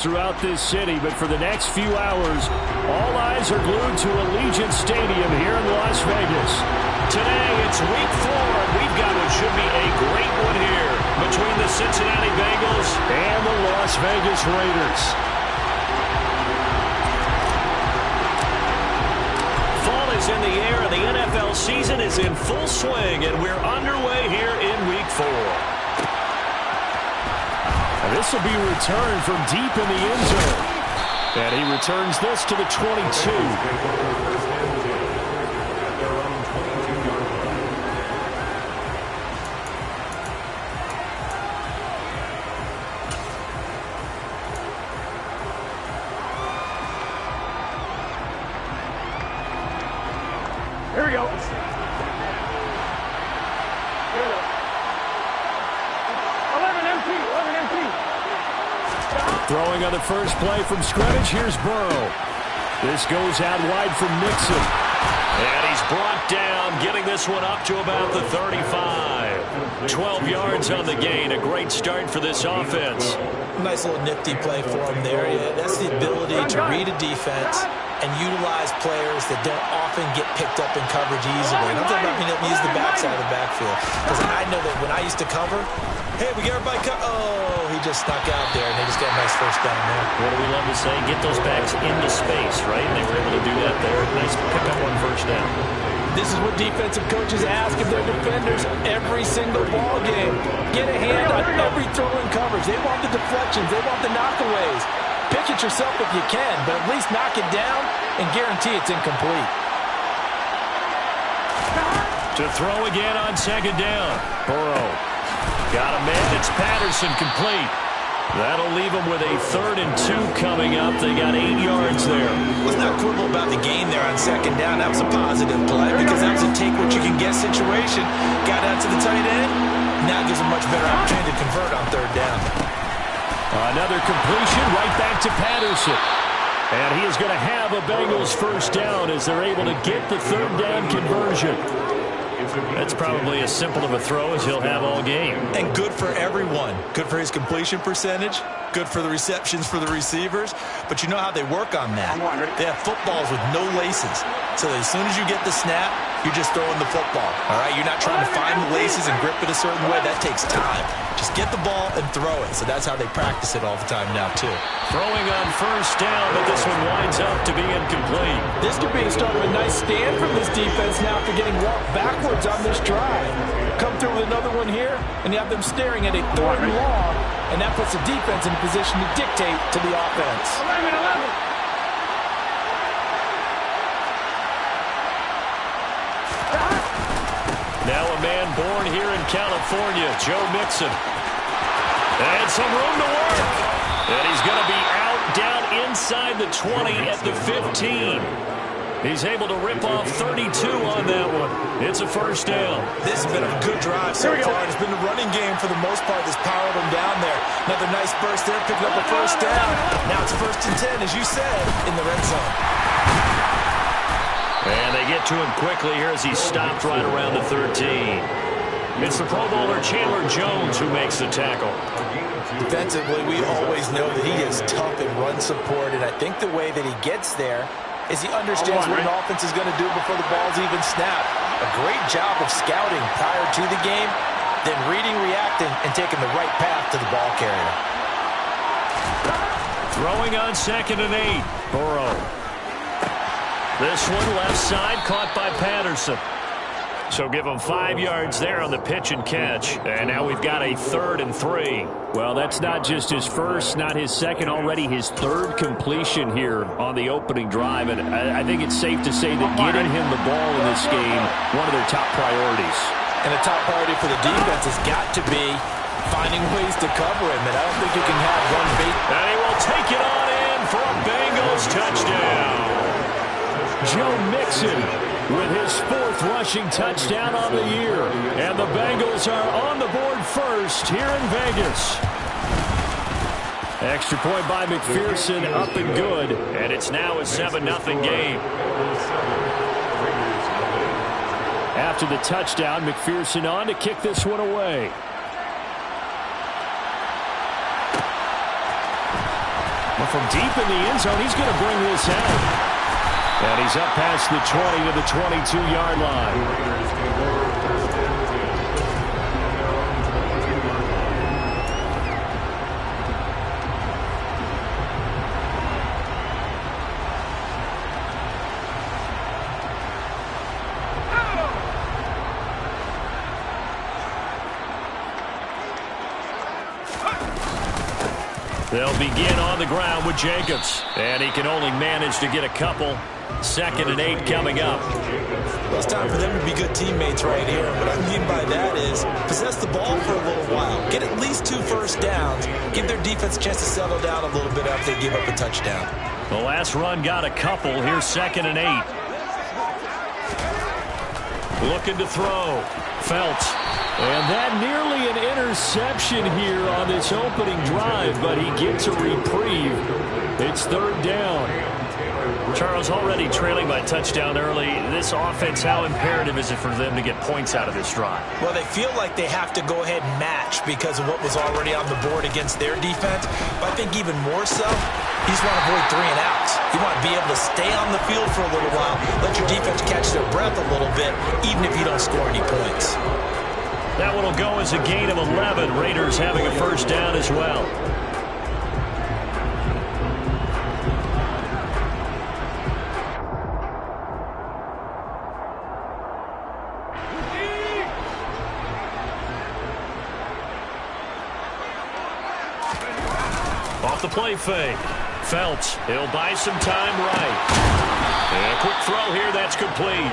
throughout this city, but for the next few hours, all eyes are glued to Allegiant Stadium here in Las Vegas. Today, it's week 4, and we've got what should be a great one here between the Cincinnati Bengals and the Las Vegas Raiders. Fall is in the air, and the NFL season is in full swing, and we're underway here in week 4. This will be returned from deep in the end zone. And he returns this to the 22. Here we go. Throwing on the first play from scrimmage, here's Burrow. This goes out wide from Mixon. And he's brought down, getting this one up to about the 35. 12 yards on the gain, a great start for this offense. Nice little nifty play for him there. Yeah, that's the ability to read a defense and utilize players that don't often get picked up in coverage easily. And I'm talking about being able to use the backside of the backfield. Because I know that when I used to cover, hey, we got everybody oh, he just snuck out there, and they just got a nice first down there. What do we love to say? Get those backs into space, right? And they were able to do that there. Nice pick up on first down. This is what defensive coaches ask of their defenders every single ball game. Get a hand on every throw in coverage. They want the deflections. They want the knockaways. Pick it yourself if you can, but at least knock it down and guarantee it's incomplete. To throw again on second down. Burrow. Got a man. It's Patterson complete. That'll leave them with a 3rd and 2 coming up. They got 8 yards there. Let's not quibble about the gain there on second down. That was a positive play because that was a take-what-you-can-get situation. Got out to the tight end. Now gives a much better opportunity to convert on 3rd down. Another completion right back to Patterson. And he is going to have a Bengals first down as they're able to get the 3rd down conversion. That's probably as simple of a throw as he'll have all game. And good for everyone. Good for his completion percentage. Good for the receptions for the receivers. But you know how they work on that. They have footballs with no laces. So as soon as you get the snap, you're just throwing the football. All right? You're not trying to find the laces and grip it a certain way. That takes time. Just get the ball and throw it. So that's how they practice it all the time now, too. Throwing on first down, but this one winds up to be incomplete. This could be the start of a nice stand from this defense now after getting walked backwards on this drive. Come through with another one here, and you have them staring at a 3rd and long, and that puts the defense in a position to dictate to the offense. 11. Now a man born here in California, Joe Mixon. And some room to work. And he's going to be out down inside the 20 at the 15. He's able to rip off 32 on that one. It's a first down. This has been a good drive so far. It's been the running game for the most part that's powered him down there. Another nice burst there, picking up a first down. Now it's 1st and 10, as you said, in the red zone. And they get to him quickly here as he stopped right around the 13. It's the Pro Bowler Chandler Jones who makes the tackle. Defensively, we always know that he is tough in run support, and I think the way that he gets there is he understands what an offense is going to do before the ball's even snapped. A great job of scouting prior to the game, then reading, reacting, and taking the right path to the ball carrier. Throwing on 2nd and 8. Burrow. This one left side caught by Patterson. So give him 5 yards there on the pitch and catch. And now we've got a 3rd and 3. Well, that's not just his first, not his second, already his 3rd completion here on the opening drive. And I think it's safe to say that getting him the ball in this game, one of their top priorities. And a top priority for the defense has got to be finding ways to cover him. And I don't think you can have one bait. And he will take it on in for a Bengals touchdown. Joe Mixon with his 4th rushing touchdown on the year. And the Bengals are on the board first here in Vegas. Extra point by McPherson, up and good. And it's now a 7-0 game. After the touchdown, McPherson on to kick this one away. Well, from deep in the end zone, he's going to bring this out. And he's up past the 20 to the 22-yard line. They'll begin on the ground with Jacobs. And he can only manage to get a couple. 2nd and 8 coming up. Well, it's time for them to be good teammates right here. What I mean by that is possess the ball for a little while. Get at least 2 first downs. Give their defense a chance to settle down a little bit after they give up a touchdown. The last run got a couple. Here's 2nd and 8. Looking to throw. Felts. And that nearly an interception here on this opening drive, but he gets a reprieve. It's 3rd down. Charles, already trailing by touchdown early. This offense, how imperative is it for them to get points out of this drive? Well, they feel like they have to go ahead and match because of what was already on the board against their defense. But I think even more so, you just want to avoid 3 and outs. You want to be able to stay on the field for a little while, let your defense catch their breath a little bit, even if you don't score any points. That one will go as a gain of 11. Raiders having a first down as well. Off the play fake. Felts, he'll buy some time right. And a quick throw here, that's complete.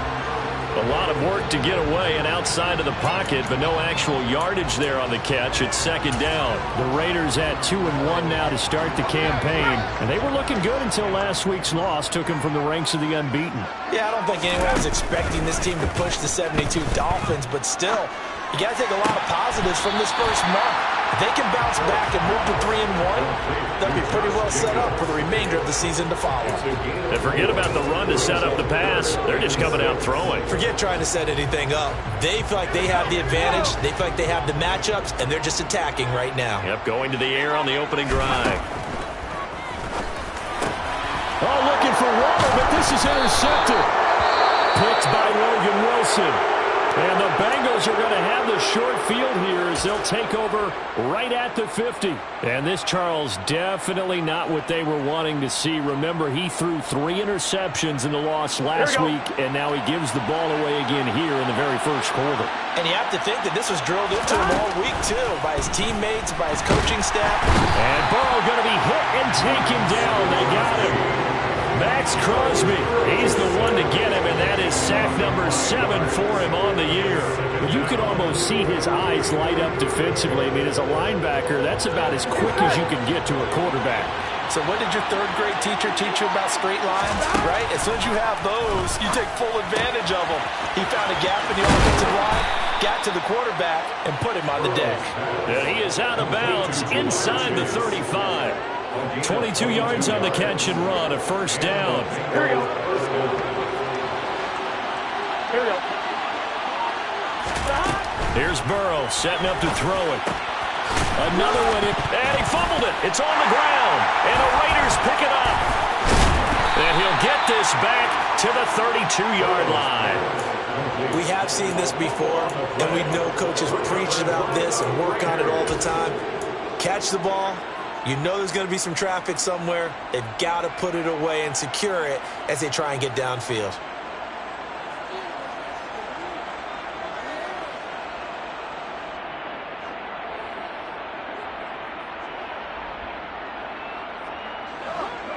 A lot of work to get away and outside of the pocket, but no actual yardage there on the catch. It's 2nd down. The Raiders at 2-1 now to start the campaign. And they were looking good until last week's loss took them from the ranks of the unbeaten. Yeah, I don't think anyone was expecting this team to push the 72 Dolphins, but still, you got to take a lot of positives from this first month. If they can bounce back and move to 3-1, they'll be pretty well set up for the remainder of the season to follow. And forget about the run to set up the pass. They're just coming out throwing. Forget trying to set anything up. They feel like they have the advantage. They feel like they have the matchups, and they're just attacking right now. Yep, going to the air on the opening drive. Oh, looking for water, but this is intercepted. Picked by Logan Wilson. And the Bengals are going to have the short field here as they'll take over right at the 50. And this, Charles, definitely not what they were wanting to see. Remember, he threw 3 interceptions in the loss last week, and now he gives the ball away again here in the very first quarter. And you have to think that this was drilled into him all week, too, by his teammates, by his coaching staff. And Burrow going to be hit and taken down. They got him. Max Crosby, he's the one to get him, and that is sack number 7 for him on the year. You could almost see his eyes light up defensively. I mean, as a linebacker, that's about as quick as you can get to a quarterback. So what did your 3rd grade teacher teach you about straight lines, right? As soon as you have those, you take full advantage of them. He found a gap in the offensive line, got to the quarterback, and put him on the deck. And he is out of bounds inside the 35. 22 yards on the catch and run, a first down. Here we go. Here we go. Here's Burrow setting up to throw it. Another one, and he fumbled it. It's on the ground, and the Raiders pick it up. And he'll get this back to the 32-yard line. We have seen this before, and we know coaches preach about this and work on it all the time. Catch the ball. You know there's going to be some traffic somewhere. They've got to put it away and secure it as they try and get downfield.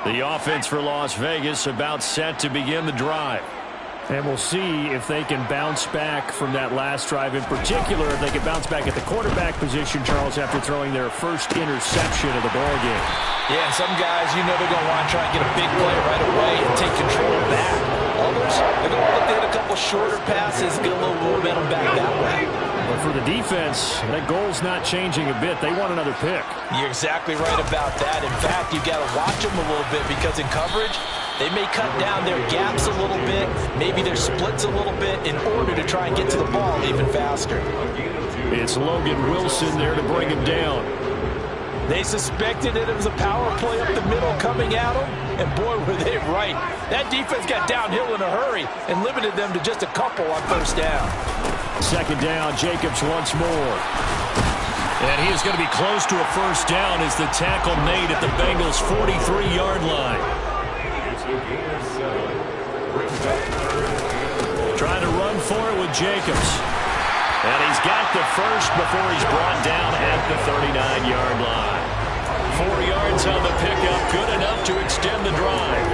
The offense for Las Vegas about set to begin the drive. And we'll see if they can bounce back from that last drive in particular, if they can bounce back at the quarterback position, Charles, after throwing their first interception of the ballgame. Yeah, and some guys, you know they're going to want to try and get a big play right away and take control back. Others, they're going to look to hit a couple shorter passes, get a little momentum back that way. But for the defense, that goal's not changing a bit. They want another pick. You're exactly right about that. In fact, you've got to watch them a little bit because in coverage, they may cut down their gaps a little bit, maybe their splits a little bit in order to try and get to the ball even faster. It's Logan Wilson there to bring him down. They suspected that it was a power play up the middle coming at them, and boy, were they right. That defense got downhill in a hurry and limited them to just a couple on first down. Second down, Jacobs once more. And he is going to be close to a first down as the tackle made at the Bengals' 43-yard line. Trying to run for it with Jacobs. And he's got the first before he's brought down at the 39-yard line. 4 yards on the pickup, good enough to extend the drive.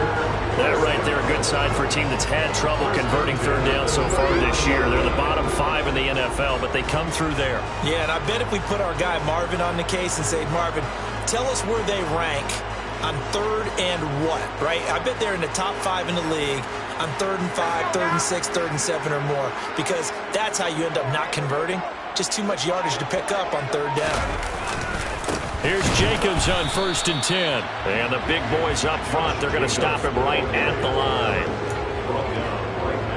That right there, a good sign for a team that's had trouble converting third down so far this year. They're the bottom 5 in the NFL, but they come through there. Yeah, and I bet if we put our guy Marvin on the case and say, Marvin, tell us where they rank on third and what, right? I bet they're in the top 5 in the league on 3rd and 5, 3rd and 6, 3rd and 7 or more, because that's how you end up not converting. Just too much yardage to pick up on third down. Here's Jacobs on 1st and 10. And the big boys up front, they're going to stop him right at the line.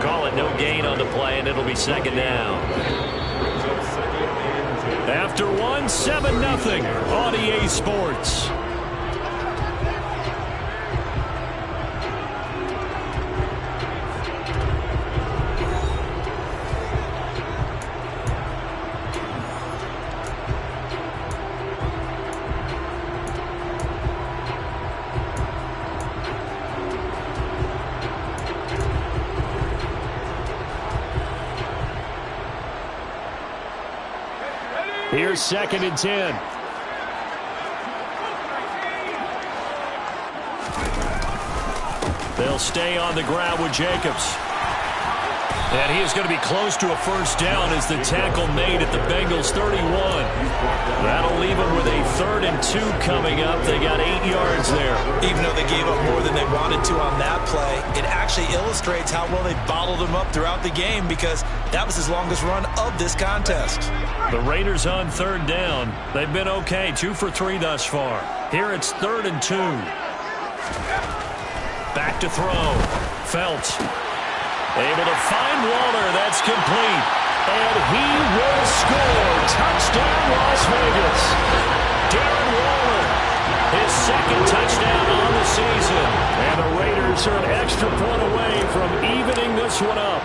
Call it no gain on the play, and it'll be second down. After 1, 7-0 on EA Sports. Here's 2nd and 10. They'll stay on the ground with Jacobs. And he is going to be close to a first down as the tackle made at the Bengals' 31. That'll leave him with a 3rd and 2 coming up. They got 8 yards there. Even though they gave up more than they wanted to on that play, it actually illustrates how well they bottled them up throughout the game, because that was his longest run of this contest. The Raiders on 3rd down. They've been okay, 2 for 3 thus far. Here it's 3rd and 2. Back to throw. Phelps. Able to find Waller. That's complete. And he will score. Touchdown, Las Vegas. Darren Waller, his 2nd touchdown on the season. And the Raiders are an extra point away from evening this one up.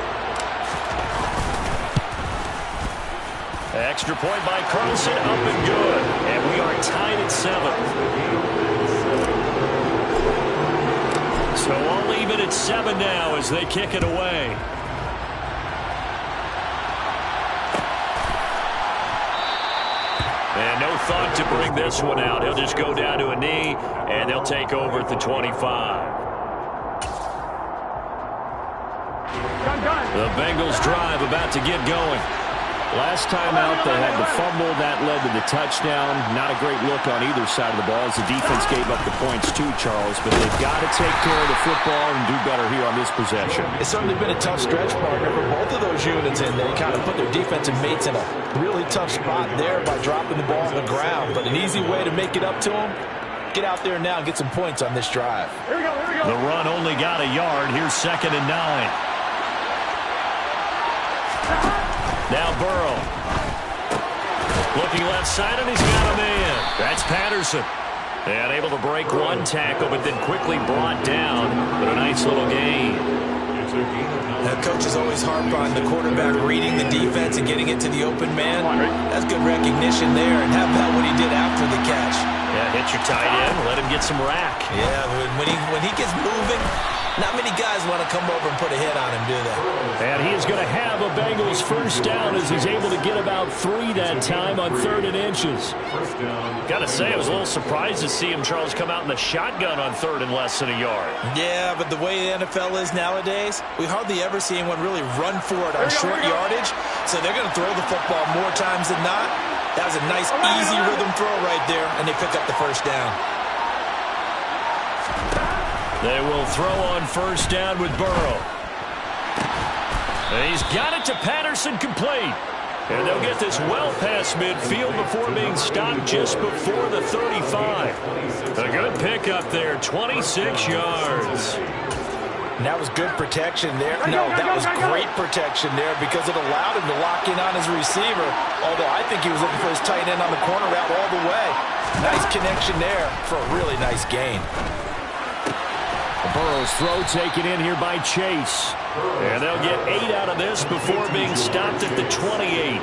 Extra point by Carlson, up and good. And we are tied at 7. So I'll leave it at 7 now as they kick it away. And no thought to bring this one out. He'll just go down to a knee, and they'll take over at the 25. The Bengals drive about to get going. Last time out, they had the fumble. That led to the touchdown. Not a great look on either side of the ball as the defense gave up the points too, Charles. But they've got to take care of the football and do better here on this possession. It's certainly been a tough stretch, partner, for both of those units, and they kind of put their defensive mates in a really tough spot there by dropping the ball on the ground. But an easy way to make it up to them, get out there now and get some points on this drive. Here we go, here we go. The run only got a yard. Here's 2nd and 9. Now Burrow. Looking left side, and he's got a man. That's Patterson. And able to break one tackle, but then quickly brought down. But a nice little gain. Now, coaches always harp on the quarterback reading the defense and getting it to the open man. That's good recognition there. And how about what he did after the catch? Yeah, hit your tight end, let him get some rack. Yeah, when he gets moving, not many guys want to come over and put a hit on him, do they? And he is going to have a Bengals first down as he's able to get about 3 that time on 3rd and inches. Got to say, I was a little surprised to see him, Charles, come out in the shotgun on 3rd and less than a yard. Yeah, but the way the NFL is nowadays, we hardly ever see anyone really run for it on short yardage. So they're going to throw the football more times than not. That was a nice, easy rhythm throw right there, and they pick up the first down. They will throw on first down with Burrow. And he's got it to Patterson, complete. And they'll get this well past midfield before being stopped just before the 35. A good pickup there, 26 yards. And that was good protection there. No, that was great protection there because it allowed him to lock in on his receiver. Although I think he was looking for his tight end on the corner route all the way. Nice connection there for a really nice gain. Burrow's throw taken in here by Chase. And they'll get 8 out of this before being stopped at the 28.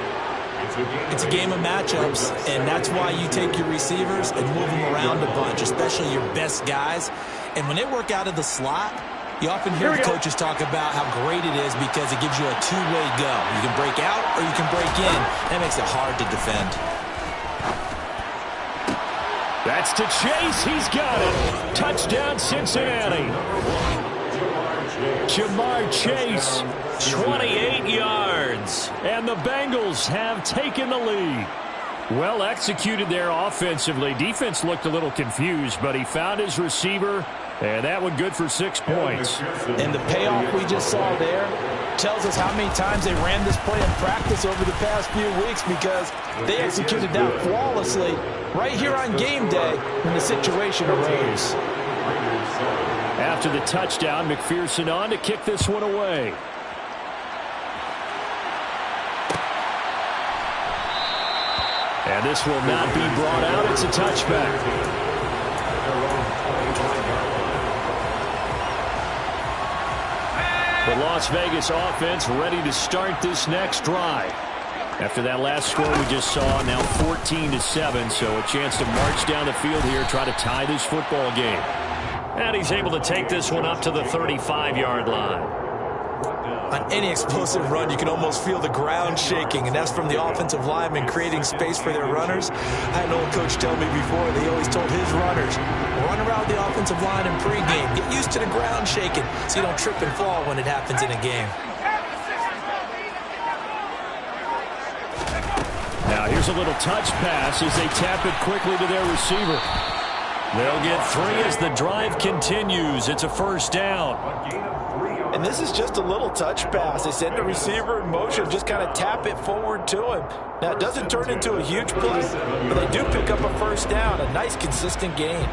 It's a game of matchups, and that's why you take your receivers and move them around a bunch, especially your best guys. And when they work out of the slot, you often hear the coaches talk about how great it is because it gives you a two-way go. You can break out or you can break in. That makes it hard to defend. That's to Chase. He's got it. Touchdown, Cincinnati. Jamar Chase, 28 yards. and the Bengals have taken the lead. Well executed there offensively. Defense looked a little confused, but he found his receiver, and that one good for 6 points. And the payoff we just saw there tells us how many times they ran this play in practice over the past few weeks, because they executed that flawlessly right here on game day when the situation arose. After the touchdown, McPherson on to kick this one away. And this will not be brought out. It's a touchback. The Las Vegas offense ready to start this next drive. After that last score we just saw, now 14-7, so a chance to march down the field here, try to tie this football game. And he's able to take this one up to the 35-yard line. On any explosive run, you can almost feel the ground shaking, and that's from the offensive linemen creating space for their runners. I had an old coach tell me before, they always told his runners, run around the offensive line in pregame. Get used to the ground shaking so you don't trip and fall when it happens in a game. Now here's a little touch pass as they tap it quickly to their receiver. They'll get 3 as the drive continues. It's a first down. And this is just a little touch pass. They send the receiver in motion, just kind of tap it forward to him. Now, it doesn't turn into a huge play, but they do pick up a first down, a nice, consistent gain.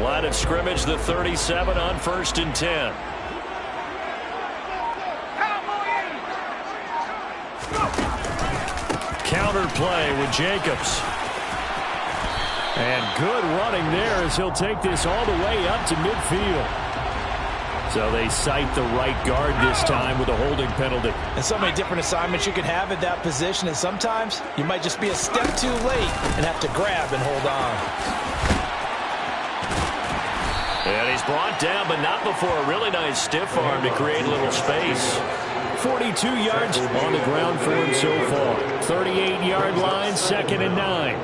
Line of scrimmage, the 37 on 1st and 10. Counter play with Jacobs. And good running there as he'll take this all the way up to midfield. So they cite the right guard this time with a holding penalty. And so many different assignments you can have at that position, and sometimes you might just be a step too late and have to grab and hold on. And he's brought down, but not before a really nice stiff arm to create a little space. 42 yards on the ground for him so far. 38-yard line, 2nd and 9.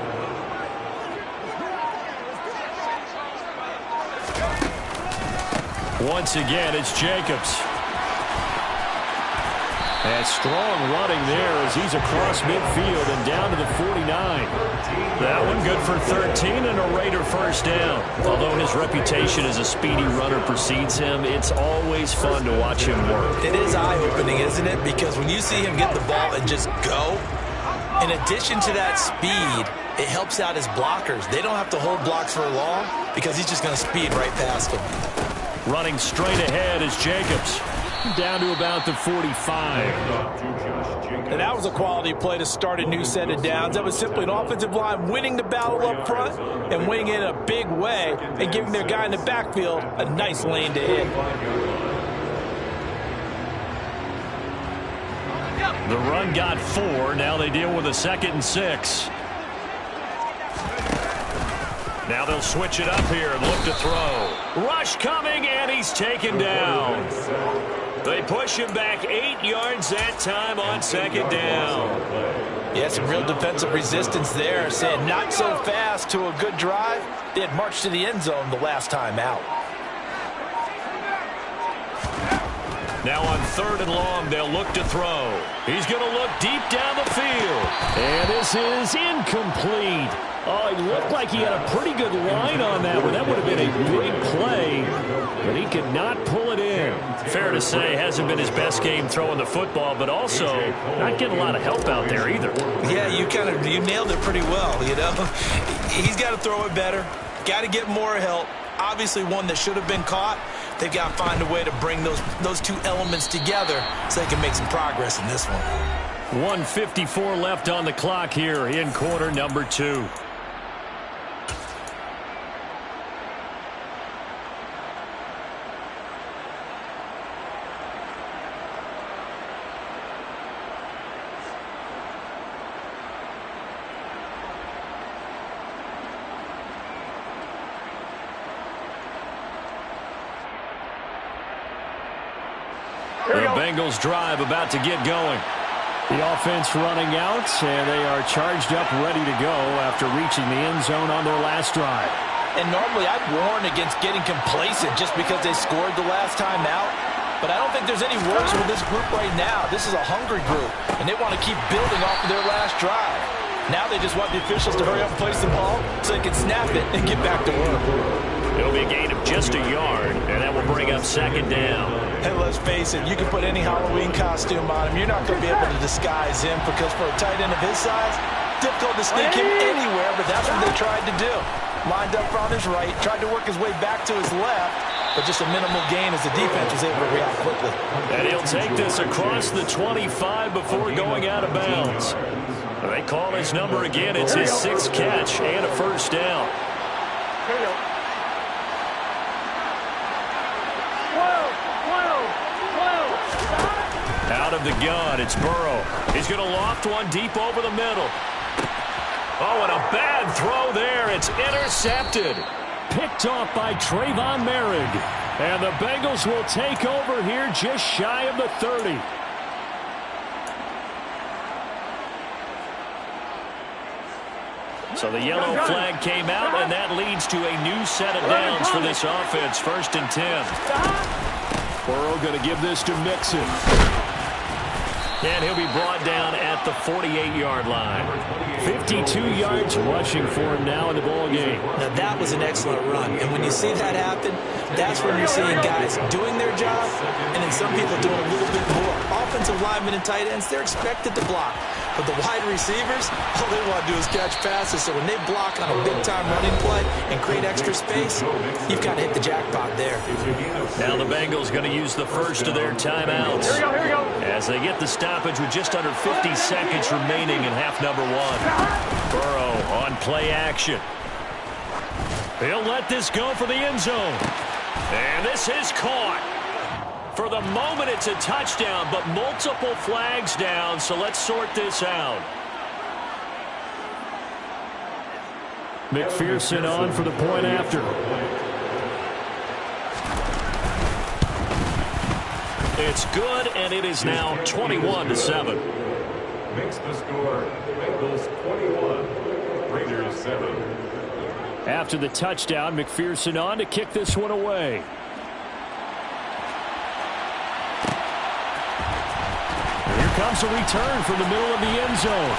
Once again, it's Jacobs. And strong running there as he's across midfield and down to the 49. That one good for 13 and a Raider first down. Although his reputation as a speedy runner precedes him, it's always fun to watch him work. It is eye-opening, isn't it? Because when you see him get the ball and just go, in addition to that speed, it helps out his blockers. They don't have to hold blocks for long because he's just going to speed right past them. Running straight ahead is Jacobs. Down to about the 45. And that was a quality play to start a new set of downs. That was simply an offensive line winning the battle up front and winning it in a big way and giving their guy in the backfield a nice lane to hit. The run got 4. Now they deal with a 2nd and 6. Now they'll switch it up here and look to throw. Rush coming, and he's taken down. They push him back 8 yards that time on 2nd down. Yeah, some real defensive resistance there, saying not so fast to a good drive. They had marched to the end zone the last time out. Now on 3rd and long, they'll look to throw. He's going to look deep down the field. And this is incomplete. Oh, he looked like he had a pretty good line on that one. That would have been a big play, but he could not pull it in. Fair to say, hasn't been his best game throwing the football, but also not getting a lot of help out there either. Yeah, you nailed it pretty well, you know. He's got to throw it better, got to get more help. Obviously one that should have been caught. They've got to find a way to bring those two elements together so they can make some progress in this one. 1:54 left on the clock here in quarter number 2. The Bengals drive about to get going. The offense running out, and they are charged up, ready to go after reaching the end zone on their last drive. And normally I'd warn against getting complacent just because they scored the last time out. But I don't think there's any worries with this group right now. This is a hungry group, and they want to keep building off of their last drive. Now they just want the officials to hurry up and place the ball so they can snap it and get back to work. It'll be a gain of just a yard, and that will bring up second down. And let's face it, you can put any Halloween costume on him. You're not going to be able to disguise him because for a tight end of his size, difficult to sneak him anywhere, but that's what they tried to do. Lined up on his right, tried to work his way back to his left, but just a minimal gain as the defense was able to react quickly. And he'll take this across the 25 before going out of bounds. They call his number again. It's his 6th catch and a first down. Here we go. Out of the gun, it's Burrow. He's going to loft one deep over the middle. Oh, and a bad throw there. It's intercepted. Picked off by Trayvon Merrick. And the Bengals will take over here just shy of the 30. So the yellow flag came out, and that leads to a new set of downs for this offense. 1st and 10. Burrow going to give this to Mixon. And he'll be brought down at the 48-yard line. 52 yards rushing for him now in the ball game. Now that was an excellent run, and when you see that happen, that's when you're seeing guys doing their job, and then some people doing a little bit more. Offensive linemen and tight ends, they're expected to block. But the wide receivers, all they want to do is catch passes. So when they block on a big-time running play and create extra space, you've got to hit the jackpot there. Now the Bengals going to use the first of their timeouts. Here we go. As they get the stoppage with just under 50 seconds remaining in half number 1. Burrow on play action. He'll let this go for the end zone. And this is caught. For the moment, it's a touchdown, but multiple flags down, so let's sort this out. McPherson on for the point after. It's good, and it is now 21-7. Makes the score Bengals 21, Raiders 7. After the touchdown, McPherson on to kick this one away. Here comes a return from the middle of the end zone.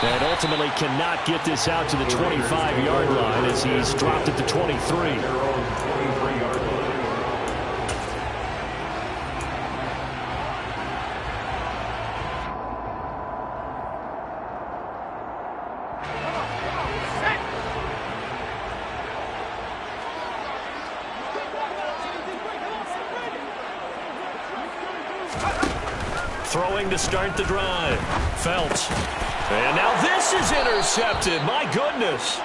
And ultimately cannot get this out to the 25-yard line as he's dropped at the 23. Throwing to start the drive. Felts. And now this is intercepted. My goodness.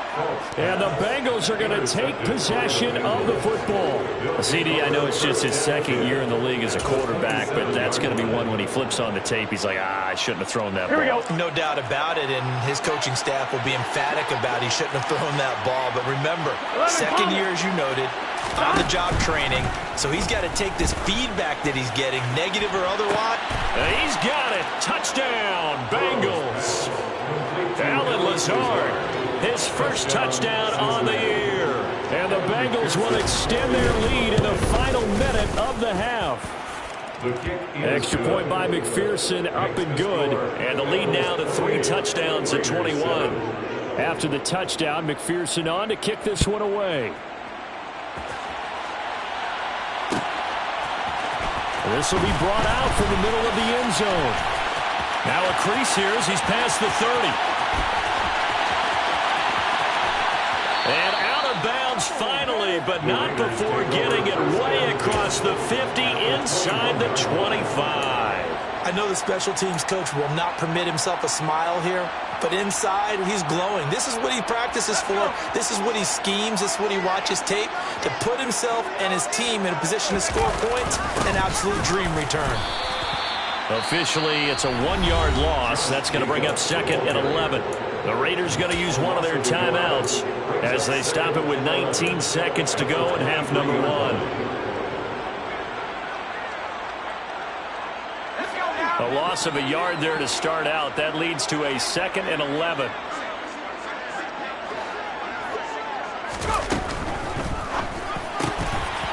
And the Bengals are going to take possession of the football. CD, I know it's just his 2nd year in the league as a quarterback, but that's going to be one when he flips on the tape. He's like, I shouldn't have thrown that ball. Here we go. No doubt about it, and his coaching staff will be emphatic about he shouldn't have thrown that ball. But remember, 2nd year, as you noted, on-the-job training, so he's got to take this feedback that he's getting, negative or otherwise. And he's got it. Touchdown, Bengals. Alan Lazard, his first touchdown on the year. And the Bengals will extend their lead in the final minute of the half. Extra point by McPherson, up and good. And the lead now to 3 touchdowns at 21. After the touchdown, McPherson on to kick this one away. This will be brought out from the middle of the end zone. Now a crease here as he's past the 30. And out of bounds finally, but not before getting it way across the 50 inside the 25. I I know the special teams coach will not permit himself a smile here, but inside, he's glowing. This is what he practices for. This is what he schemes. This is what he watches tape to put himself and his team in a position to score points. An absolute dream return. Officially, it's a 1-yard loss. That's going to bring up 2nd and 11. The Raiders going to use one of their timeouts as they stop it with 19 seconds to go in half number 1. A loss of a yard there to start out. That leads to a 2nd and 11.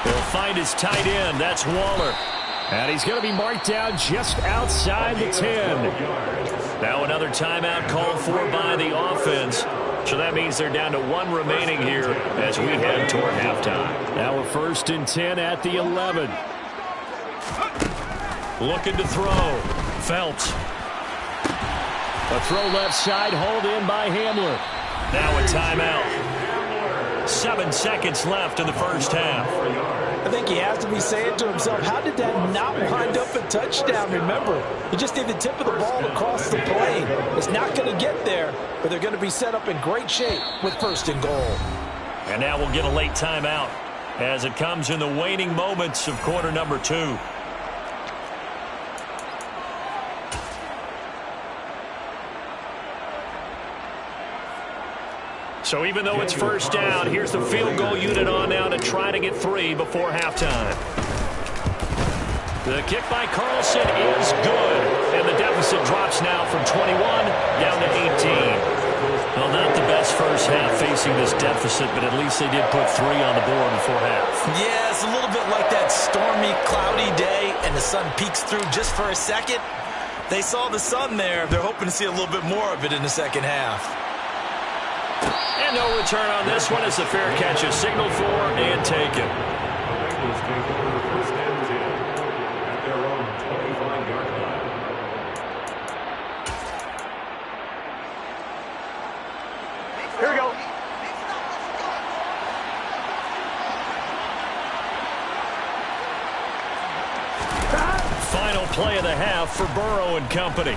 He'll find his tight end. That's Waller. And he's going to be marked down just outside the 10. Now another timeout called for by the offense. So that means they're down to 1 remaining here as we head toward halftime. Now a 1st and 10 at the 11. Looking to throw. Phelps. A throw left side, hauled in by Hamler. Now a timeout. 7 seconds left in the first half. I think he has to be saying to himself, how did that not wind up a touchdown? Remember, he just did the tip of the ball across the plane. It's not going to get there, but they're going to be set up in great shape with 1st and goal. And now we'll get a late timeout as it comes in the waning moments of quarter number 2. So even though it's 1st down, here's the field goal unit on now to try to get 3 before halftime. The kick by Carlson is good, and the deficit drops now from 21 down to 18. Well, not the best first half facing this deficit, but at least they did put 3 on the board before half. Yeah, it's a little bit like that stormy, cloudy day, and the sun peeks through just for a second. They saw the sun there. They're hoping to see a little bit more of it in the second half. And no return on this one as the fair catch is signaled for and taken. Bengals take over 1st and 10 at their own 25-yard line. Here we go. Final play of the half for Burrow and company.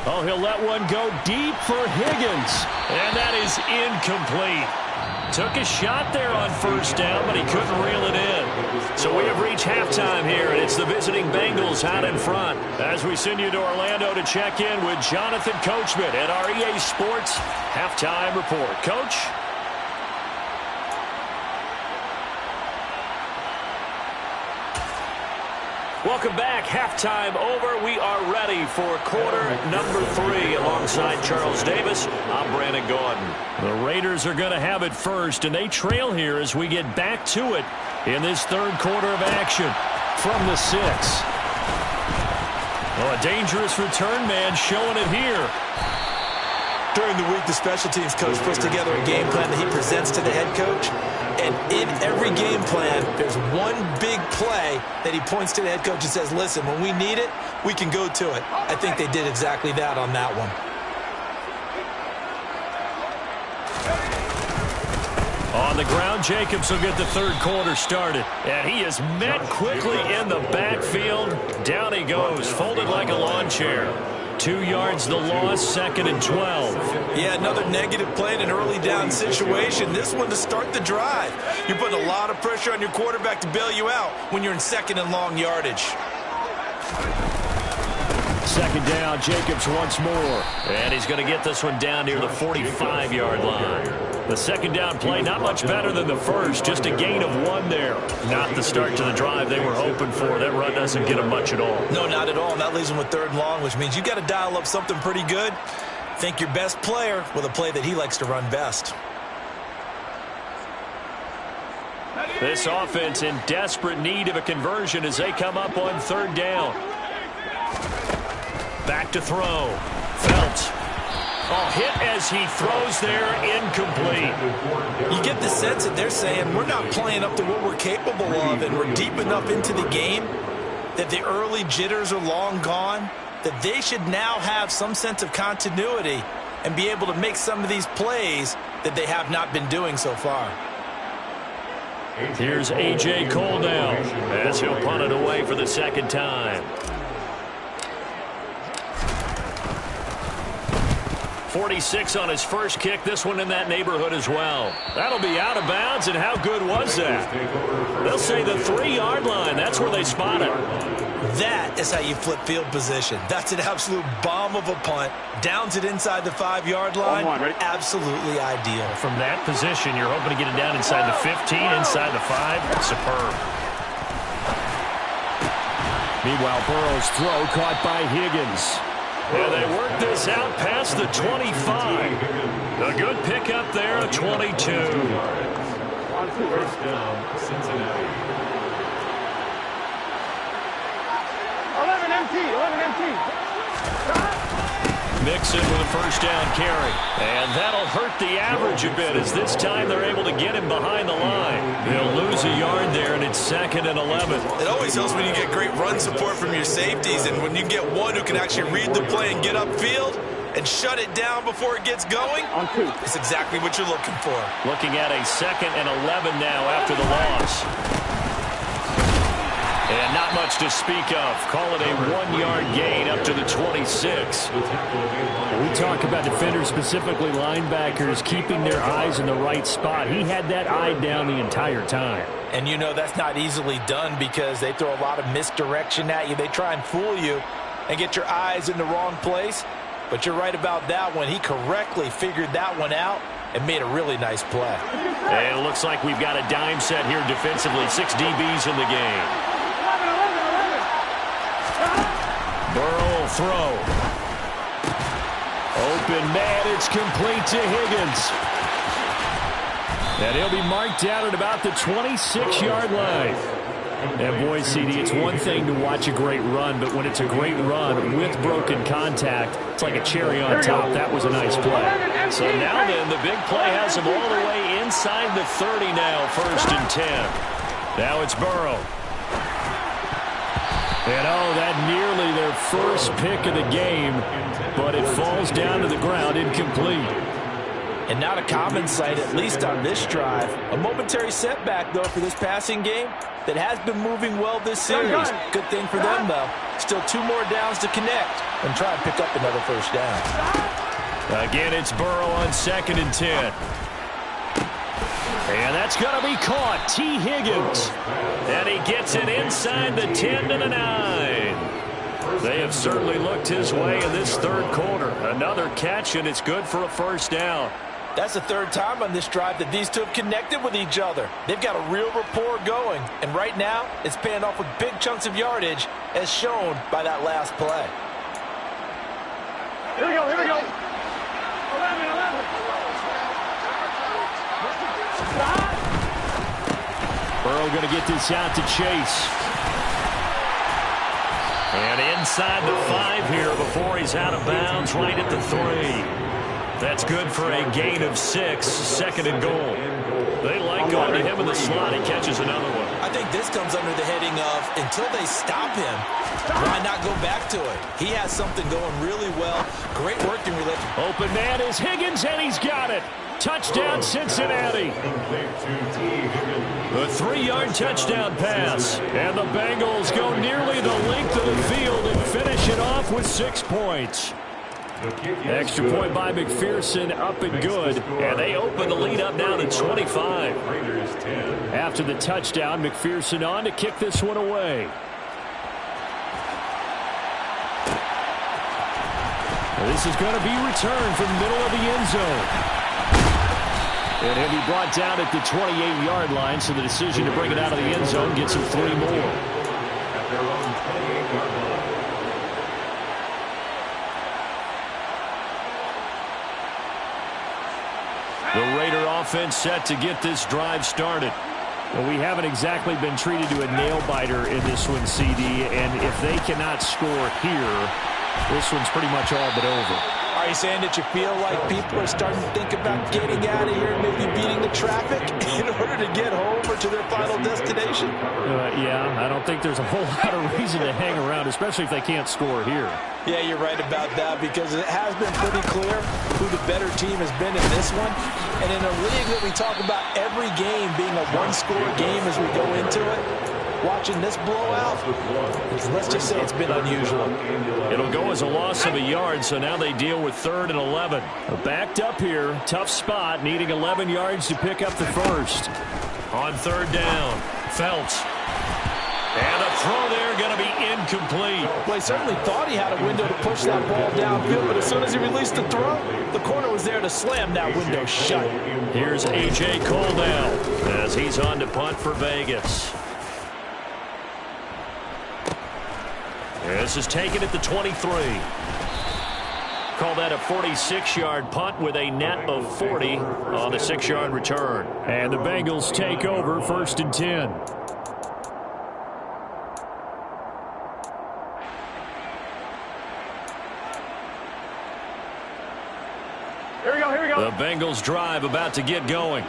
Oh, he'll let one go deep for Higgins. And that is incomplete. Took a shot there on 1st down, but he couldn't reel it in. So we have reached halftime here, and it's the visiting Bengals out in front. As we send you to Orlando to check in with Jonathan Coachman at our EA Sports Halftime Report. Coach? Welcome back. Halftime over. We are ready for quarter number 3 alongside Charles Davis. I'm Brandon Gordon. The Raiders are going to have it first, and they trail here as we get back to it in this 3rd quarter of action from the 6. Well, a dangerous return man showing it here. During the week, the special teams coach puts together a game plan that he presents to the head coach. And in every game plan, there's one big play that he points to the head coach and says, listen, when we need it, we can go to it. I think they did exactly that on that one. On the ground, Jacobs will get the 3rd quarter started. And he is met quickly in the backfield. Down he goes, folded like a lawn chair. 2 yards the loss, 2nd and 12. Yeah, another negative play in an early down situation. This one to start the drive. You're putting a lot of pressure on your quarterback to bail you out when you're in 2nd and long yardage. 2nd down, Jacobs once more. And he's going to get this one down near the 45-yard line. The 2nd down play, not much better than the first, just a gain of 1 there. Not the start to the drive they were hoping for. That run doesn't get them much at all. No, not at all. And that leaves them with 3rd and long, which means you got to dial up something pretty good. Think your best player with a play that he likes to run best. This offense in desperate need of a conversion as they come up on 3rd down. Back to throw. Phelps. Oh, hit as he throws there, incomplete. You get the sense that they're saying we're not playing up to what we're capable of, and we're deep enough into the game that the early jitters are long gone, that they should now have some sense of continuity and be able to make some of these plays that they have not been doing so far. Here's A.J. Cole now as he'll punt it away for the 2nd time. 46 on his first kick. This one in that neighborhood as well. That'll be out of bounds, and how good was that? They'll say the 3-yard line. That's where they spot it. That is how you flip field position. That's an absolute bomb of a punt. Downs it inside the 5-yard line. Absolutely ideal. From that position, you're hoping to get it down inside the 15, inside the 5. Superb. Meanwhile, Burrow's throw caught by Higgins. And they work this out past the 25. A good pickup there, a 22. First down, Cincinnati. 11 empty. Mixon with a first down carry. And that'll hurt the average a bit as this time they're able to get him behind the line. They'll lose a yard there, and it's 2nd and 11. It always helps when you get great run support from your safeties, and when you get one who can actually read the play and get upfield and shut it down before it gets going. It's exactly what you're looking for. Looking at a 2nd and 11 now after the loss. And not much to speak of. Call it a 1-yard gain up to the 26. We talk about defenders, specifically linebackers, keeping their eyes in the right spot. He had that eye down the entire time. And you know that's not easily done because they throw a lot of misdirection at you. They try and fool you and get your eyes in the wrong place. But you're right about that one. He correctly figured that one out and made a really nice play. And it looks like we've got a dime set here defensively. 6 DBs in the game. Burrow will throw. Open man, it's complete to Higgins. And he'll be marked down at about the 26-yard line. And boy, CD, it's one thing to watch a great run, but when it's a great run with broken contact, it's like a cherry on top. That was a nice play. So now then, the big play has him all the way inside the 30 now, 1st and 10. Now it's Burrow. And oh, that nearly their first pick of the game, but it falls down to the ground incomplete. And not a common sight, at least on this drive. A momentary setback, though, for this passing game that has been moving well this series. Good thing for them, though. Still 2 more downs to connect and try and pick up another first down. Again, it's Burrow on 2nd and 10. And that's going to be caught. T. Higgins. And he gets it inside the 10 to the 9. They have certainly looked his way in this 3rd quarter. Another catch, and it's good for a first down. That's the 3rd time on this drive that these two have connected with each other. They've got a real rapport going. And right now, it's paying off with big chunks of yardage, as shown by that last play. Here we go. 11. Burrow going to get this out to Chase. And inside the 5 here before he's out of bounds, right at the 3. That's good for a gain of 6, 2nd and goal. They like going to him in the slot. He catches another one. I think this comes under the heading of, until they stop him, why not go back to it? He has something going really well. Great working relationship. Open man is Higgins, and he's got it. Touchdown, Cincinnati. The 3-yard touchdown pass. And the Bengals go nearly the length of the field and finish it off with 6 points. Extra point by McPherson, up and good. And they open the lead up now to 25. After the touchdown, McPherson on to kick this one away. This is going to be returned from the middle of the end zone. And he'll be brought down at the 28-yard line, so the decision to bring it out of the end zone gets him 3 more. At their own 28-yard line. The Raider offense set to get this drive started. Well, we haven't exactly been treated to a nail-biter in this one, CD, and if they cannot score here, this one's pretty much all but over. Are you saying that you feel like people are starting to think about getting out of here, maybe beating the traffic in order to get home or to their final destination? Yeah, I don't think there's a whole lot of reason to hang around, especially if they can't score here. Yeah, you're right about that, because it has been pretty clear who the better team has been in this one. And in a league that we talk about every game being a one-score game as we go into it, watching this blowout, let's just say it's been unusual. It'll go as a loss of a yard, so now they deal with 3rd and 11. Backed up here, tough spot, needing 11 yards to pick up the first. On 3rd down, Phelps. And a throw there going to be incomplete. Well, he certainly thought he had a window to push that ball downfield, but as soon as he released the throw, the corner was there to slam that window shut. Here's A.J. Cole now as he's on to punt for Vegas. This is taken at the 23. Call that a 46-yard punt with a net of 40 on the 6-yard return. And the Bengals take over 1st and 10. Here we go. The Bengals drive about to get going.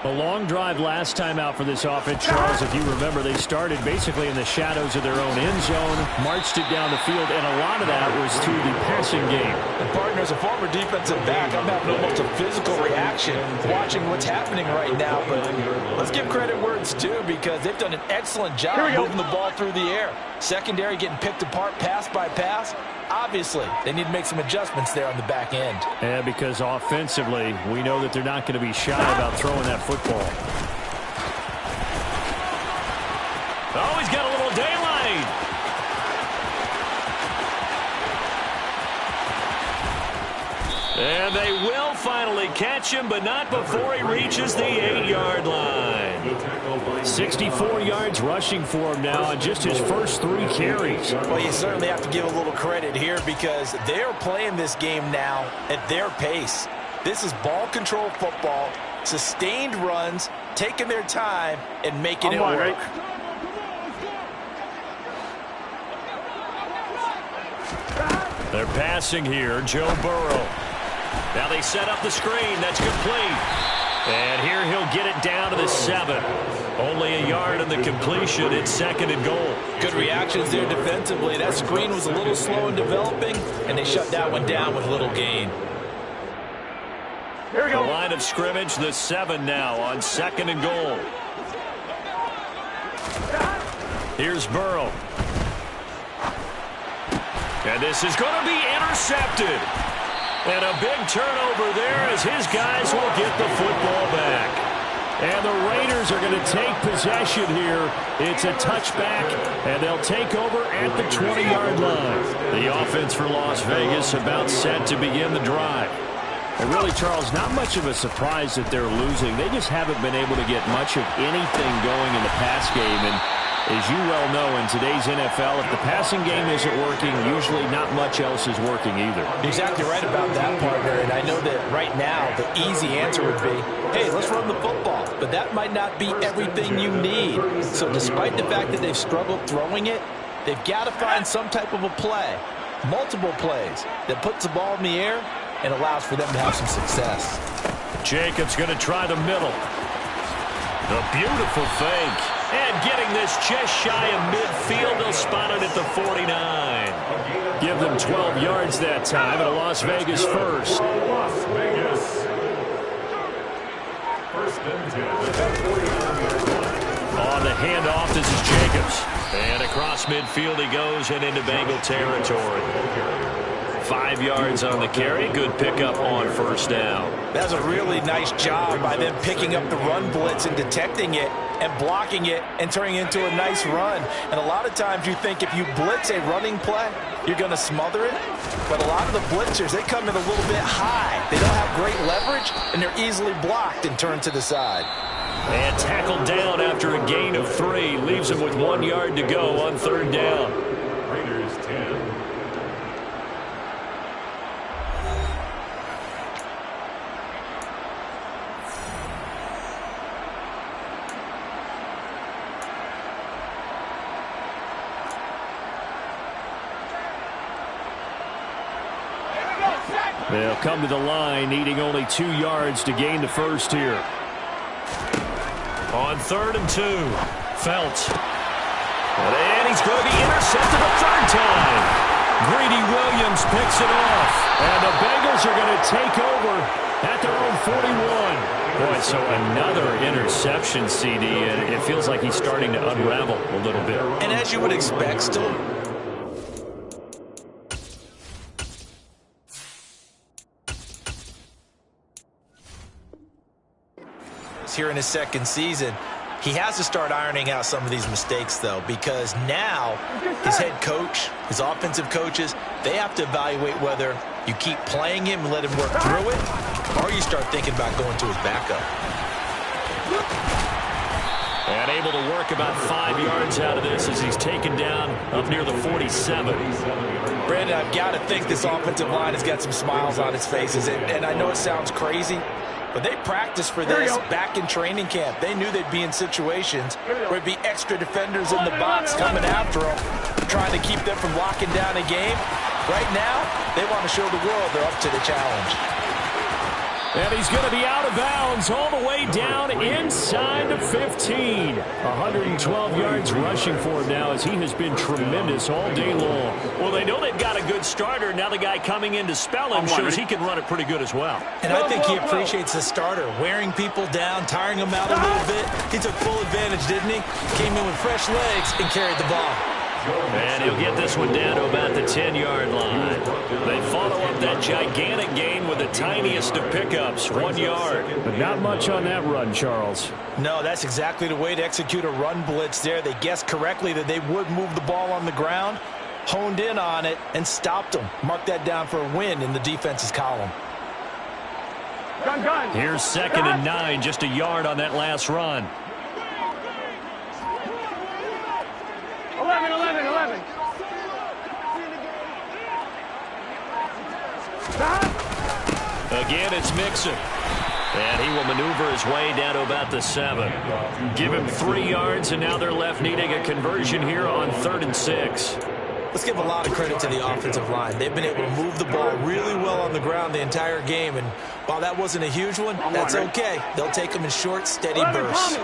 A long drive last time out for this offense, Charles. If you remember, they started basically in the shadows of their own end zone, marched it down the field, and a lot of that was through the passing game. And partner, as a former defensive back, I'm having almost a physical reaction watching what's happening right now. But let's give credit where it's due, because they've done an excellent job moving the ball through the air. Secondary getting picked apart pass by pass. Obviously, they need to make some adjustments there on the back end. Yeah, because offensively, we know that they're not going to be shy about throwing that football. Oh, he's got a little daylight. And they will finally catch him, but not before he reaches the 8-yard line. 64 yards rushing for him now on just his first 3 carries. Well, you certainly have to give a little credit here, because they're playing this game now at their pace. This is ball control football, sustained runs, taking their time, and making it work. They're passing here, Joe Burrow. Now they set up the screen. That's complete. And here he'll get it down to the 7. Only a yard in the completion. It's 2nd and goal. Good reactions there defensively. That screen was a little slow in developing, and they shut that one down with little gain. Here we The go. line of scrimmage, the 7 now on 2nd and goal. Here's Burrow. And this is going to be intercepted. And a big turnover there as his guys will get the football back. And the Raiders are going to take possession here. It's a touchback, and they'll take over at the 20-yard line. The offense for Las Vegas about set to begin the drive. And really, Charles, not much of a surprise that they're losing. They just haven't been able to get much of anything going in the pass game. And as you well know, in today's NFL, if the passing game isn't working, usually not much else is working either. You're exactly right about that, partner. And I know that right now the easy answer would be, hey, let's run the football. But that might not be everything you need. So despite the fact that they've struggled throwing it, they've got to find some type of a play, multiple plays, that puts the ball in the air and allows for them to have some success. Jacobs going to try the middle. The beautiful fake. And getting this just shy of midfield, they'll spot it at the 49. Give them 12 yards that time, and a Las Vegas first. Las Vegas. 1st and 10. On the handoff, this is Jacobs. And across midfield he goes and into Bengal territory. 5 yards on the carry. Good pickup on 1st down. That's a really nice job by them picking up the run blitz and detecting it and blocking it and turning it into a nice run. And a lot of times you think if you blitz a running play, you're going to smother it. But a lot of the blitzers, they come in a little bit high. They don't have great leverage, and they're easily blocked and turned to the side. And tackled down after a gain of 3. Leaves him with 1 yard to go on 3rd down. Raiders 10. They'll come to the line, needing only 2 yards to gain the first here. On 3rd and 2, Phelps. And he's going to be intercepted a 3rd time. Greedy Williams picks it off. And the Bengals are going to take over at their own 41. Boy, so another interception, CD, and it feels like he's starting to unravel a little bit. And as you would expect, still... here in his second season, he has to start ironing out some of these mistakes, though, because now his head coach, his offensive coaches, they have to evaluate whether you keep playing him and let him work through it, or you start thinking about going to his backup. And able to work about 5 yards out of this as he's taken down up near the 47. Brandon, I've got to think this offensive line has got some smiles on its faces, and I know it sounds crazy, but they practiced for this back in training camp. They knew they'd be in situations where there'd be extra defenders in the box coming after them, trying to keep them from locking down a game. Right now, they want to show the world they're up to the challenge. And he's going to be out of bounds all the way down inside the 15. 112 yards rushing for him now as he has been tremendous all day long. Well, they know they've got a good starter. Now the guy coming in to spell him shows he can run it pretty good as well. And I think he appreciates the starter, wearing people down, tiring them out a little bit. He took full advantage, didn't he? Came in with fresh legs and carried the ball. And he'll get this one down to about the 10-yard line. They follow up that gigantic gain with the tiniest of pickups, 1 yard. But not much on that run, Charles. No, that's exactly the way to execute a run blitz there. They guessed correctly that they would move the ball on the ground, honed in on it, and stopped them. Mark that down for a win in the defense's column. Here's 2nd and 9, just a yard on that last run. 11. Again, it's Mixon. And he will maneuver his way down to about the 7. Give him 3 yards, and now they're left needing a conversion here on 3rd and 6. Let's give a lot of credit to the offensive line. They've been able to move the ball really well on the ground the entire game, and while that wasn't a huge one, that's okay. They'll take them in short, steady bursts.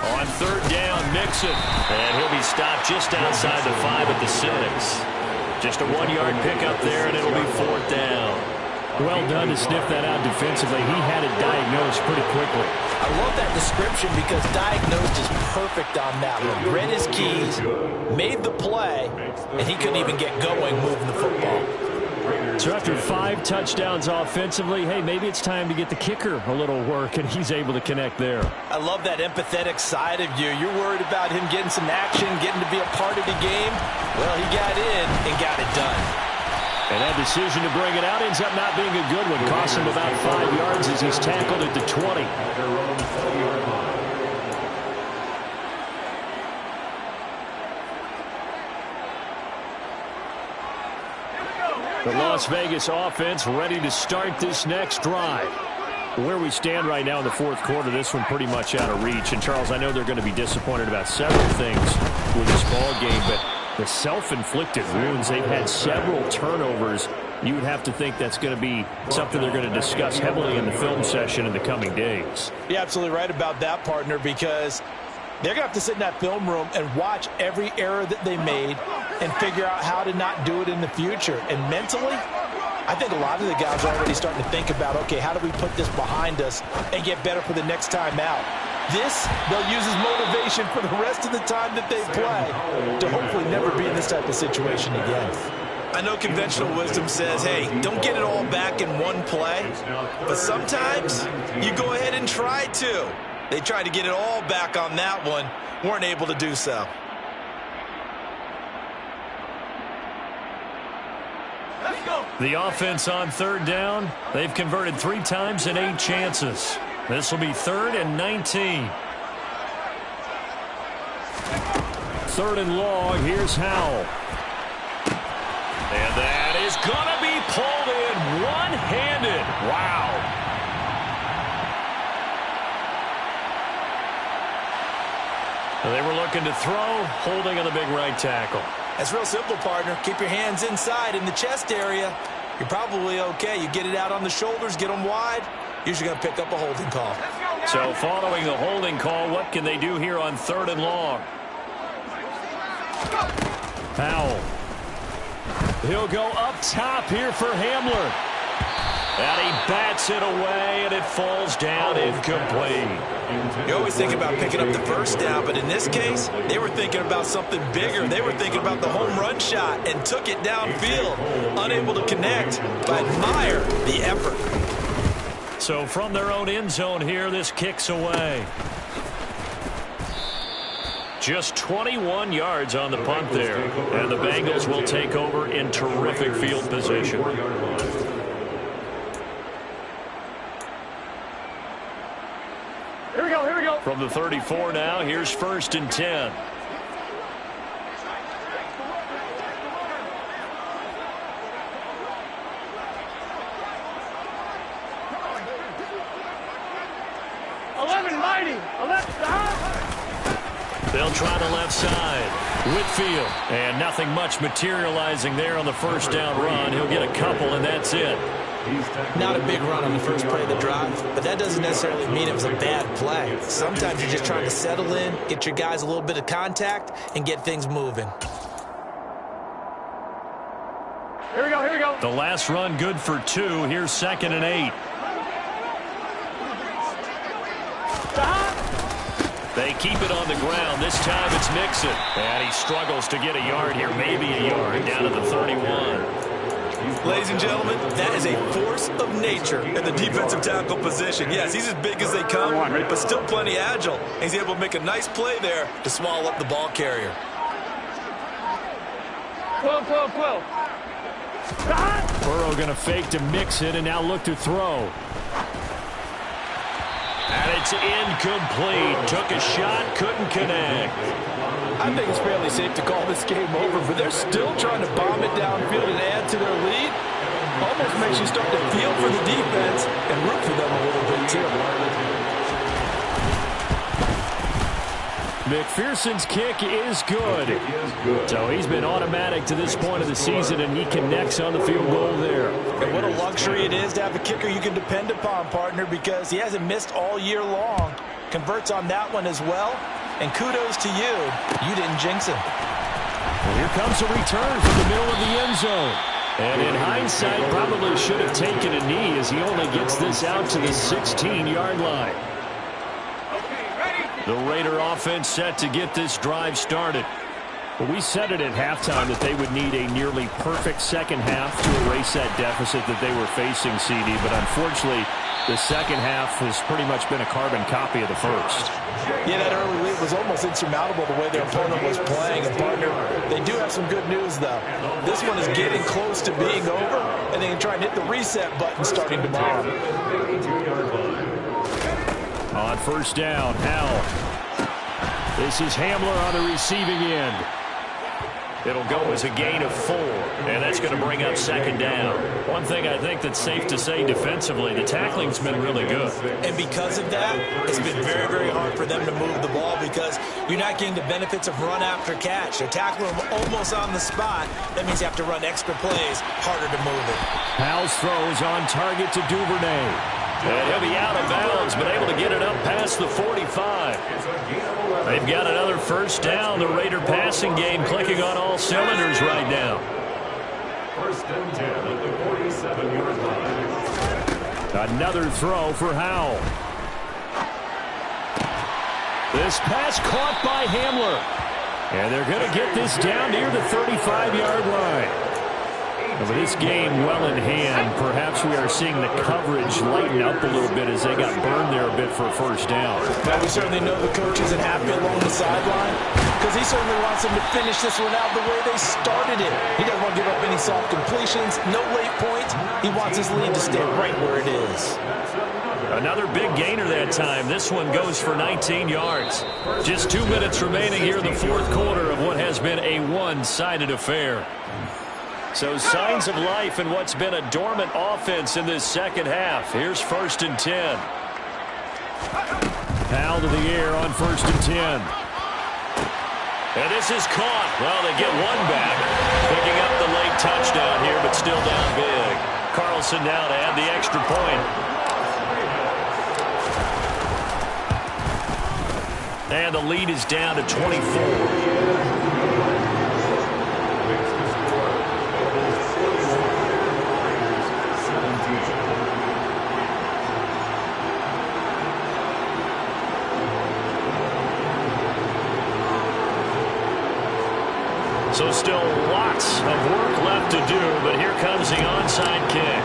On 3rd down, Mixon. And he'll be stopped just outside the 5 at the 6. Just a 1-yard pickup there, and it'll be 4th down. Well done to sniff that out defensively. He had it diagnosed pretty quickly. I love that description because diagnosed is perfect on that one. Read his keys, made the play, and he couldn't even get going moving the football. So after 5 touchdowns offensively, hey, maybe it's time to get the kicker a little work, and he's able to connect there. I love that empathetic side of you. You're worried about him getting some action, getting to be a part of the game. Well, he got in and got it done. And that decision to bring it out ends up not being a good one. Cost him about 5 yards as he's tackled at the 20. The Las Vegas offense ready to start this next drive. Where we stand right now in the 4th quarter, this one pretty much out of reach. And, Charles, I know they're going to be disappointed about several things with this ball game, but the self-inflicted wounds, they've had several turnovers. You would have to think that's going to be something they're going to discuss heavily in the film session in the coming days. You're absolutely right about that, partner, because they're going to have to sit in that film room and watch every error that they made and figure out how to not do it in the future. And mentally, I think a lot of the guys are already starting to think about, okay, how do we put this behind us and get better for the next time out? This, they'll use as motivation for the rest of the time that they play to hopefully never be in this type of situation again. I know conventional wisdom says, hey, don't get it all back in one play, but sometimes you go ahead and try to. They tried to get it all back on that one, weren't able to do so. The offense on 3rd down, they've converted 3 times in 8 chances. This will be 3rd and 19. 3rd and long, here's Howell. And that is going to be pulled in one-handed. Wow. They were looking to throw, holding on the big right tackle. That's real simple, partner. Keep your hands inside in the chest area. You're probably okay. You get it out on the shoulders, get them wide. Usually going to pick up a holding call. So following the holding call, what can they do here on 3rd and long? Powell. He'll go up top here for Hamler. And he bats it away, and it falls down incomplete. You always think about picking up the first down, but in this case, they were thinking about something bigger. They were thinking about the home run shot and took it downfield. Unable to connect, but admire the effort. So from their own end zone here, this kicks away. Just 21 yards on the punt there. And the Bengals will take over in terrific field position. Here we go, here we go. From the 34 now, here's 1st and 10. They'll try the left side. Whitfield. And nothing much materializing there on the first down run. He'll get a couple, and that's it. Not a big run on the first play of the drive, but that doesn't necessarily mean it was a bad play. Sometimes you're just trying to settle in, get your guys a little bit of contact, and get things moving. Here we go, here we go. The last run good for 2. Here's 2nd and 8. They keep it on the ground. This time it's Mixon. And he struggles to get a yard here, maybe a yard, down to the 31. Ladies and gentlemen, that is a force of nature in the defensive tackle position. Yes, he's as big as they come, but still plenty agile. And he's able to make a nice play there to swallow up the ball carrier. 12. Burrow going to fake to Mixon and now look to throw. And it's incomplete. Took a shot, couldn't connect. I think it's fairly safe to call this game over, but they're still trying to bomb it downfield and add to their lead. Almost makes you start to feel for the defense and root for them a little bit, too. McPherson's kick is good. So he's been automatic to this point of the season, and he connects on the field goal there. And what a luxury it is to have a kicker you can depend upon, partner, because he hasn't missed all year long. Converts on that one as well. And kudos to you. You didn't jinx him. Well, here comes a return from the middle of the end zone. And in hindsight, probably should have taken a knee as he only gets this out to the 16-yard line. The Raider offense set to get this drive started. Well, we said it at halftime that they would need a nearly perfect second half to erase that deficit that they were facing, CD. But unfortunately, the second half has pretty much been a carbon copy of the first. Yeah, that early lead was almost insurmountable the way their opponent was playing. And, partner, they do have some good news, though. This one is getting close to being over, and they can try and hit the reset button starting tomorrow. On first down, Howell. This is Hamler on the receiving end. It'll go as a gain of 4, and that's going to bring up 2nd down. One thing I think that's safe to say defensively, the tackling's been really good. And because of that, it's been very, very hard for them to move the ball because you're not getting the benefits of run after catch. They tackle them almost on the spot. That means you have to run extra plays, harder to move it. Howell's throw is on target to Duvernay. And he'll be out of bounds, but able to get it up past the 45. They've got another first down. The Raider passing game clicking on all cylinders right now. 1st and 10 at the 47-yard line. Another throw for Howell. This pass caught by Hamler. And they're going to get this down near the 35-yard line. With this game well in hand, perhaps we are seeing the coverage lighten up a little bit as they got burned there a bit for a first down. Now, we certainly know the coach isn't happy along the sideline because he certainly wants them to finish this one out the way they started it. He doesn't want to give up any soft completions, no late points. He wants his lead to stay right where it is. Another big gainer that time. This one goes for 19 yards. Just 2 minutes remaining here in the 4th quarter of what has been a one-sided affair. So signs of life in what's been a dormant offense in this second half. Here's 1st and 10. Powell to the air on 1st and 10. And this is caught. Well, they get one back. Picking up the late touchdown here, but still down big. Carlson now to add the extra point. And the lead is down to 24. onside kick.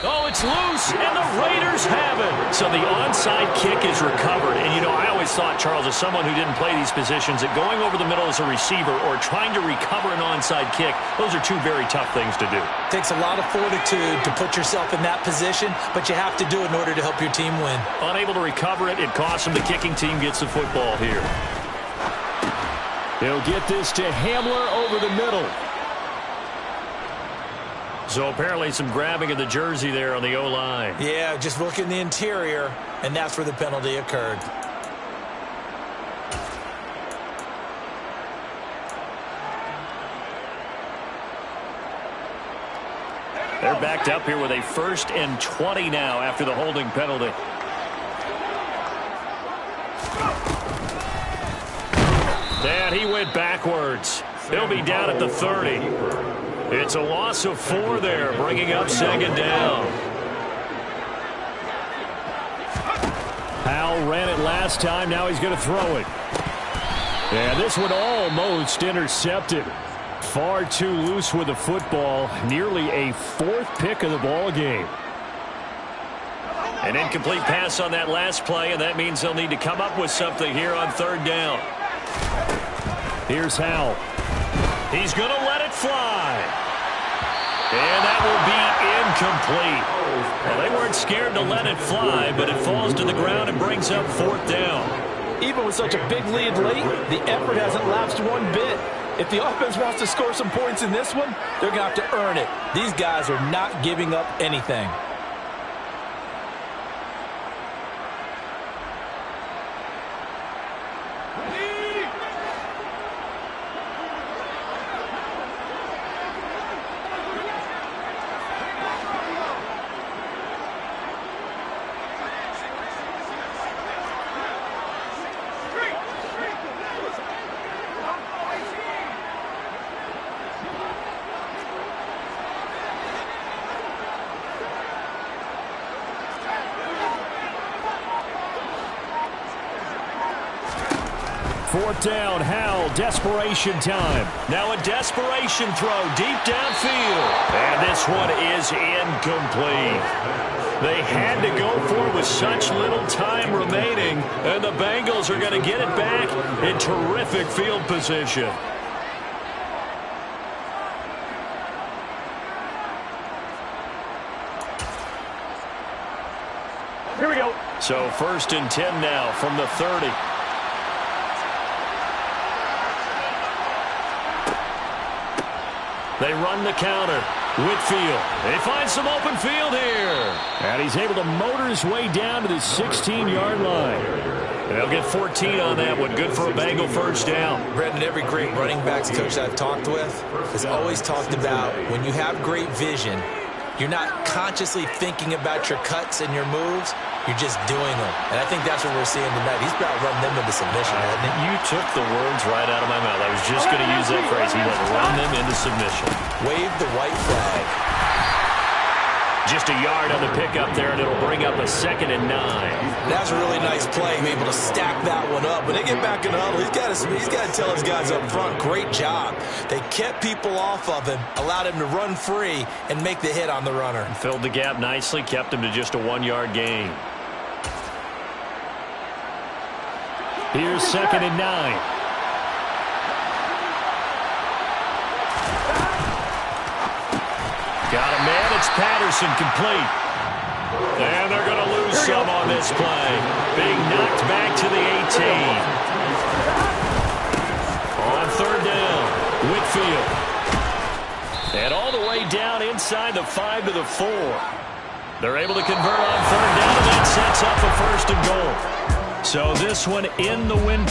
Oh, it's loose, and the Raiders have it. So the onside kick is recovered. And, you know, I always thought, Charles, as someone who didn't play these positions, that going over the middle as a receiver or trying to recover an onside kick, those are two very tough things to do. Takes a lot of fortitude to put yourself in that position, but you have to do it in order to help your team win. Unable to recover it, it costs him. The kicking team gets the football here. He'll get this to Hamler over the middle. So apparently some grabbing of the jersey there on the O-line. Yeah, just look in the interior, and that's where the penalty occurred. They're backed up here with a 1st and 20 now after the holding penalty. And he went backwards. He'll be down at the 30. It's a loss of 4 there, bringing up 2nd down. Powell ran it last time. Now he's going to throw it. And this one almost intercepted. Far too loose with the football. Nearly a 4th pick of the ball game. An incomplete pass on that last play, and that means they'll need to come up with something here on 3rd down. Here's Howell. He's going to let it fly. And that will be incomplete. Well, they weren't scared to let it fly, but it falls to the ground and brings up 4th down. Even with such a big lead late, the effort hasn't lapsed one bit. If the offense wants to score some points in this one, they're going to have to earn it. These guys are not giving up anything. Fourth down, Howell, desperation time. Now a desperation throw deep downfield. And this one is incomplete. They had to go for it with such little time remaining, and the Bengals are going to get it back in terrific field position. Here we go. So 1st and 10 now from the 30. They run the counter. Whitfield. They find some open field here. And he's able to motor his way down to the 16-yard line. They'll get 14 on that one. Good for a Bengal 1st down. Brendan, every great running backs coach I've talked with has always talked about when you have great vision, you're not consciously thinking about your cuts and your moves. You're just doing them. And I think that's what we're seeing tonight. He's about to run them into submission, hasn't he? You took the words right out of my mouth. I was just going to use that phrase. He will run them into submission. Wave the white flag. Just a yard on the pickup there, and it'll bring up a 2nd and 9. That's a really nice play. Be able to stack that one up. When they get back in the huddle, he's got to tell his guys up front, great job. They kept people off of him, allowed him to run free, and make the hit on the runner. Filled the gap nicely, kept him to just a 1-yard gain. Here's 2nd and 9. Got a man. It's Patterson, complete. And they're going to lose some on this play. Being knocked back to the 18. On 3rd down, Whitfield. And all the way down inside the 5 to the 4. They're able to convert on 3rd down, and that sets up a 1st and goal. So this one in the win.